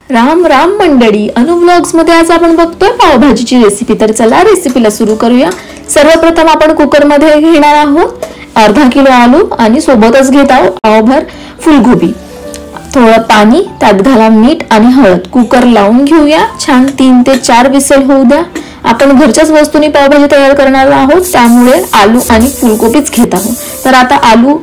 राम राम मंडळी, अनु व्लॉग्स मध्ये आज आपण बघतोय पावभाजीची रेसिपी। तर चला रेसिपीला सुरू करूया। सर्वप्रथम आपण कुकर मध्ये घेणार आहोत अर्धा किलो आलू आणि सोबतच घेत आहोत पावभर फुलगोबी। थोडं पाणी, त्यात घाला मीठ आणि हळद। कुकर लावून घेऊया। छान 3 ते 4 विसल होऊ द्या। आपण घरच्याच वस्तूंनी पावभाजी तयार करणार आहोत, त्यामुळे आलू आणि फुलगोबीच घेत आहोत। तर आता आलू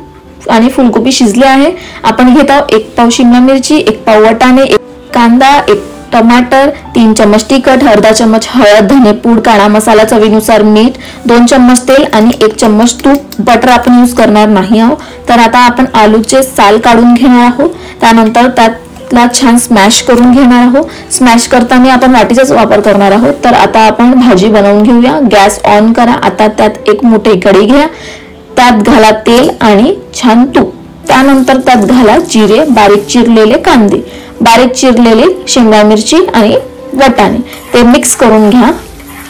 आणि फुलगोबी शिजले आहे। आपण घेत आहोत 1 पाव शिमला मिरची, 1 पाव वाटाणे, 1 कांदा, 1 टमाटर, 3 चम्मच तिखट, अर्धा चम्मच हळद, धनेपूड, काळा मसाला, चवीनुसार मीठ, 2 चम्मच तेल आणि 1 चम्मच तूप। बटर आपण यूज करणार नाही आहोत। तर आता आपण आलूचे साल काढून घेणार आहोत। त्यानंतर त्यातला छान स्मॅश करून घेणार आहोत। स्मॅश करताना आपण वाटीचाच वापर करणार आहोत। तर आता आपण भाजी बनवून घेऊया। गॅस ऑन करा। आता त्यात 1 मोठी कढई घ्या। त्यात घाला तेल आणि छान तूप। त्यानंतर त्यात घाला जिरे, बारीक चिरलेले कांदे, बारीक चिरलेले शिमला मिरची आणि वाटाणे। ते मिक्स करून घ्या।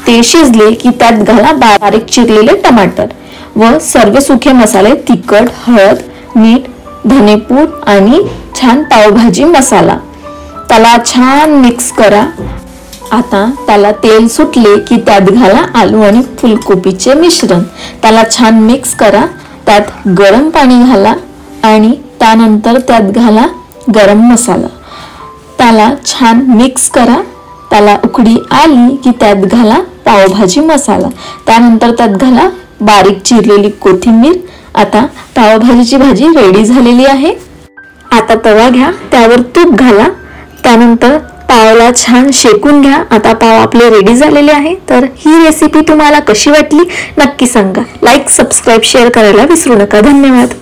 ते शिजले की त्यात घाला बारीक चिरलेले टमाटर व सर्व सुखे मसाले, तिखट, हळद, मीठ, धनेपूड आणि छान पावभाजी मसाला। त्याला छान मिक्स करा। आता त्याला तेल सुटले की त्यात घाला आलू आणि फुलकोबीचे मिश्रण। त्याला छान मिक्स करा। त्यात गरम पाणी घाला आणि त्यानंतर त्यात घाला गरम मसाला। त्याला छान मिक्स करा। त्याला उकळी आली की त्यात घाला पावभाजी मसाला। त्यानंतर त्यात घाला बारीक चिरलेली कोथिंबीर। आता पावभाजीची भाजी रेडी झालेली आहे। आता तवा घ्या, त्यावर तूप घाला। त्यानंतर पावला छान शेकून घ्या। आता पाव आपले रेडी झालेले आहे। तर ही रेसिपी तुम्हाला कशी वाटली नक्की सांगा। लाईक, सबस्क्राईब, शेअर करायला विसरू नका। धन्यवाद।